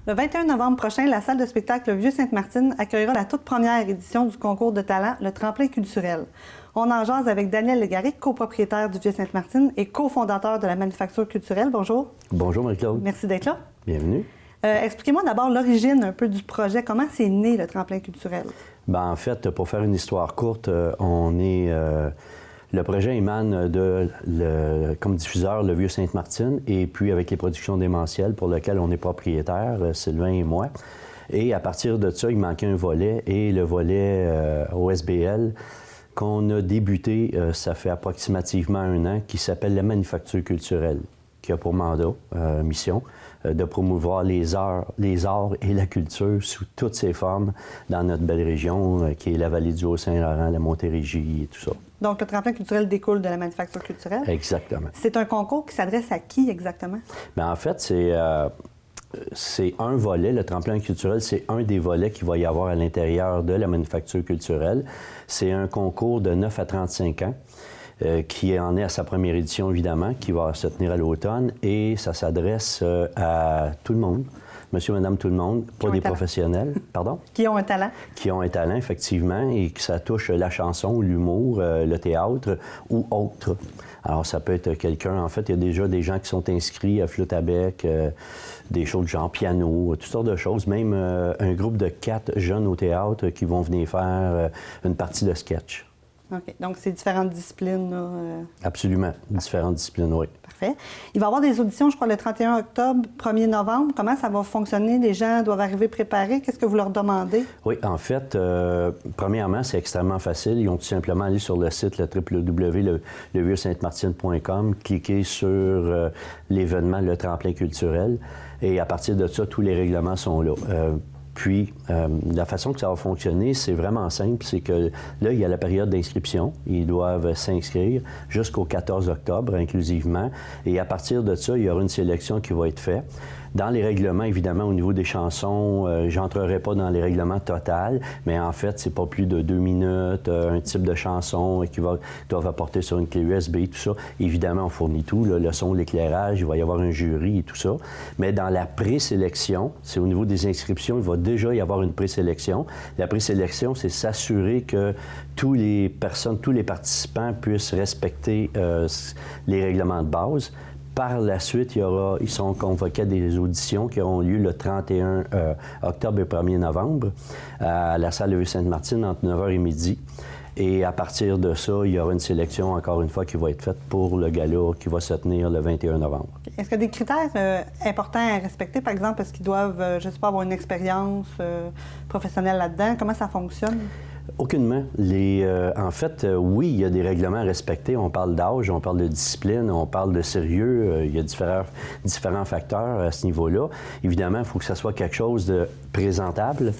Le 21 novembre prochain, la salle de spectacle Vieux-Sainte-Martine accueillera la toute première édition du concours de talent, le Tremplin culturel. On en jase avec Daniel Legaric, copropriétaire du Vieux-Sainte-Martine et cofondateur de la Manufacture culturelle. Bonjour. Bonjour, Marie-Claude. Merci d'être là. Bienvenue. Expliquez-moi d'abord l'origine un peu du projet. Comment c'est né, le Tremplin culturel? En fait, pour faire une histoire courte, le projet émane comme diffuseur, le Vieux-Sainte-Martine, et puis avec les productions démentielles pour lesquelles on est propriétaire, Sylvain et moi. Et à partir de ça, il manquait un volet, et le volet OSBL qu'on a débuté, ça fait approximativement 1 an, qui s'appelle la Manufacture culturelle, qui a pour mandat, mission, de promouvoir les arts et la culture sous toutes ses formes dans notre belle région, qui est la vallée du Haut-Saint-Laurent, la Montérégie et tout ça. Donc, le Tremplin culturel découle de la Manufacture culturelle? Exactement. C'est un concours qui s'adresse à qui exactement? En fait, c'est un volet. Le Tremplin culturel, c'est un des volets qu'il va y avoir à l'intérieur de la Manufacture culturelle. C'est un concours de 9 à 35 ans. Qui en est à sa première édition, évidemment, qui va se tenir à l'automne, et ça s'adresse à tout le monde, monsieur, madame, tout le monde, pas des professionnels, pardon? Qui ont un talent. Qui ont un talent, effectivement, et que ça touche la chanson, l'humour, le théâtre ou autre. Alors, ça peut être quelqu'un, en fait, il y a déjà des gens qui sont inscrits à flûte à bec, des choses de genre piano, toutes sortes de choses, même un groupe de 4 jeunes au théâtre qui vont venir faire une partie de sketch. OK. Donc, c'est différentes disciplines, là. Absolument. Différentes disciplines, oui. Parfait. Il va y avoir des auditions, je crois, le 31 octobre, 1er novembre. Comment ça va fonctionner? Les gens doivent arriver préparés. Qu'est-ce que vous leur demandez? Oui, en fait, premièrement, c'est extrêmement facile. Ils ont tout simplement allé sur le site, le www.levieux-sainte-martine.com, cliquer sur l'événement, le Tremplin culturel. Et à partir de ça, tous les règlements sont là. Puis, la façon que ça va fonctionner, c'est vraiment simple. C'est que là, il y a la période d'inscription. Ils doivent s'inscrire jusqu'au 14 octobre, inclusivement. Et à partir de ça, il y aura une sélection qui va être faite. Dans les règlements, évidemment, au niveau des chansons, j'entrerai pas dans les règlements total, mais en fait, c'est pas plus de 2 minutes, un type de chanson qui doivent apporter sur une clé USB, tout ça. Évidemment, on fournit tout, le son, l'éclairage, il va y avoir un jury et tout ça. Mais dans la présélection, c'est au niveau des inscriptions, il va déjà y avoir une présélection. La présélection, c'est s'assurer que tous les participants puissent respecter les règlements de base. Par la suite, ils sont convoqués à des auditions qui auront lieu le 31 octobre et 1er novembre à la salle de Vieux-Sainte-Martine entre 9h et midi. Et à partir de ça, il y aura une sélection, encore une fois, qui va être faite pour le gala qui va se tenir le 21 novembre. Est-ce qu'il y a des critères importants à respecter? Par exemple, est-ce qu'ils doivent, je ne sais pas, avoir une expérience professionnelle là-dedans? Comment ça fonctionne? Aucunement. En fait, oui, il y a des règlements à respecter. On parle d'âge, on parle de discipline, on parle de sérieux. Il y a différents facteurs à ce niveau-là. Évidemment, il faut que ça soit quelque chose de présentable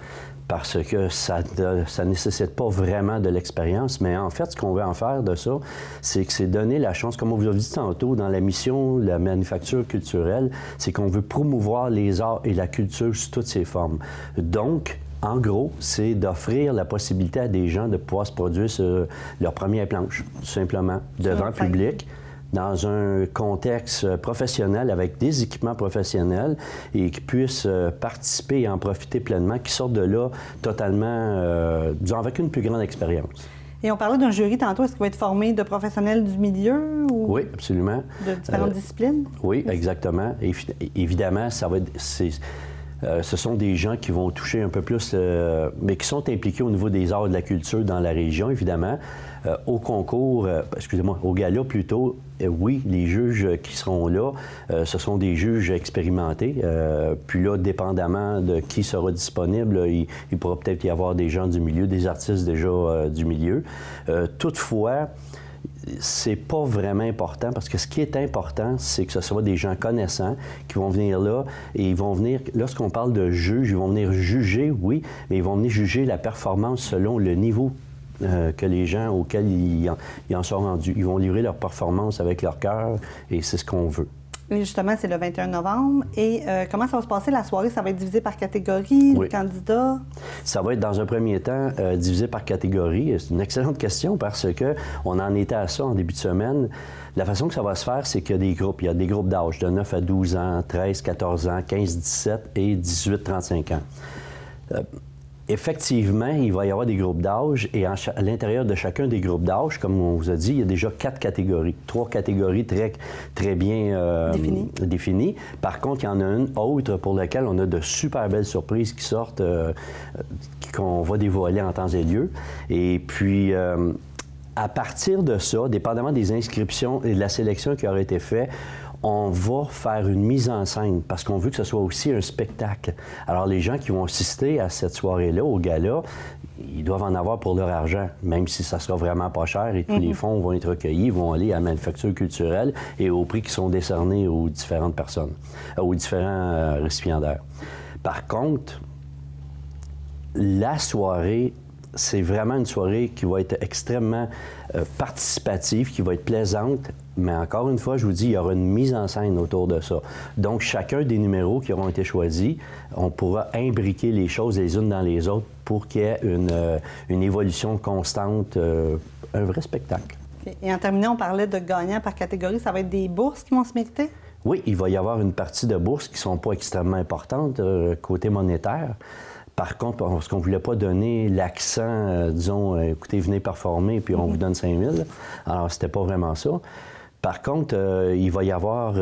parce que ça ne nécessite pas vraiment de l'expérience. Mais en fait, ce qu'on veut en faire de ça, c'est que c'est donner la chance, comme on vous a dit tantôt, dans la mission, la manufacture culturelle, c'est qu'on veut promouvoir les arts et la culture sous toutes ses formes. Donc, en gros, c'est d'offrir la possibilité à des gens de pouvoir se produire sur leur première planche, tout simplement, devant le public, dans un contexte professionnel, avec des équipements professionnels, et qui puissent participer et en profiter pleinement, qui sortent de là totalement, disons, avec une plus grande expérience. Et on parlait d'un jury tantôt. Est-ce qu'il va être formé de professionnels du milieu? Ou oui, absolument. De différentes disciplines? Oui, exactement. Évidemment, ça va être... ce sont des gens qui vont toucher un peu plus, mais qui sont impliqués au niveau des arts et de la culture dans la région, évidemment. Au concours, au gala plutôt, oui, les juges qui seront là, ce sont des juges expérimentés. Puis là, dépendamment de qui sera disponible, il pourra peut-être y avoir des gens du milieu, des artistes déjà du milieu. Toutefois, c'est pas vraiment important parce que ce qui est important, c'est que ce soit des gens connaissants qui vont venir là et ils vont venir, lorsqu'on parle de juge, ils vont venir juger, oui, mais ils vont venir juger la performance selon le niveau que les gens auxquels ils en sont rendus. Ils vont livrer leur performance avec leur cœur et c'est ce qu'on veut. Et justement, c'est le 21 novembre. Et comment ça va se passer la soirée? Ça va être divisé par catégorie, Oui. les candidats? Ça va être dans un premier temps divisé par catégorie. C'est une excellente question parce qu'on en était à ça en début de semaine. La façon que ça va se faire, c'est qu'il y a des groupes. Il y a des groupes d'âge de 9 à 12 ans, 13, 14 ans, 15, 17 et 18, 35 ans. Effectivement, il va y avoir des groupes d'âge et à l'intérieur de chacun des groupes d'âge, comme on vous a dit, il y a déjà 4 catégories. 3 catégories très bien définies. Par contre, il y en a une autre pour laquelle on a de super belles surprises qui sortent, qu'on va dévoiler en temps et lieu. Et puis, à partir de ça, dépendamment des inscriptions et de la sélection qui aurait été faite, on va faire une mise en scène parce qu'on veut que ce soit aussi un spectacle. Alors, les gens qui vont assister à cette soirée-là, au gala, ils doivent en avoir pour leur argent, même si ça sera vraiment pas cher et tous les fonds vont être recueillis, vont aller à la manufacture culturelle et aux prix qui sont décernés aux différentes personnes, aux différents récipiendaires. Par contre, la soirée, c'est vraiment une soirée qui va être extrêmement participative, qui va être plaisante, mais encore une fois, je vous dis, il y aura une mise en scène autour de ça. Donc, chacun des numéros qui auront été choisis, on pourra imbriquer les choses les unes dans les autres pour qu'il y ait une évolution constante, un vrai spectacle. Okay. Et en terminant, on parlait de gagnants par catégorie. Ça va être des bourses qui vont se mériter? Oui, il va y avoir une partie de bourses qui ne sont pas extrêmement importantes côté monétaire. Par contre, parce qu'on ne voulait pas donner l'accent, disons, écoutez, venez performer, puis on vous donne 5 000. Alors, c'était pas vraiment ça. Par contre, il va y avoir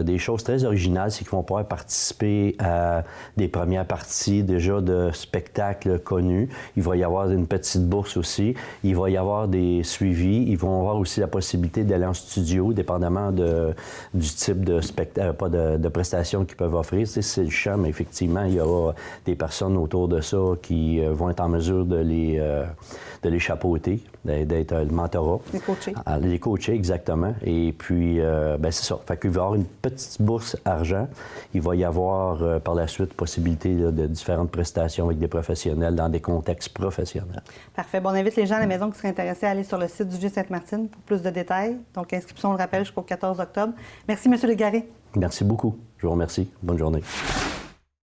des choses très originales, c'est qu'ils vont pouvoir participer à des premières parties déjà de spectacles connus. Il va y avoir une petite bourse aussi. Il va y avoir des suivis. Ils vont avoir aussi la possibilité d'aller en studio, dépendamment du type de de prestations qu'ils peuvent offrir. C'est le chant, mais effectivement, il y aura des personnes autour de ça qui vont être en mesure de les chapeauter, d'être le mentorat. Les coachés. Les coachés, exactement. Et puis, c'est ça. Fait qu'il va y avoir une petite bourse argent. Il va y avoir, par la suite, possibilité de différentes prestations avec des professionnels dans des contextes professionnels. Parfait. Bon, on invite les gens à la maison qui seraient intéressés à aller sur le site du Vieux-Sainte-Martine pour plus de détails. Donc, inscription, on le rappelle, jusqu'au 14 octobre. Merci, M. Légaré. Merci beaucoup. Je vous remercie. Bonne journée.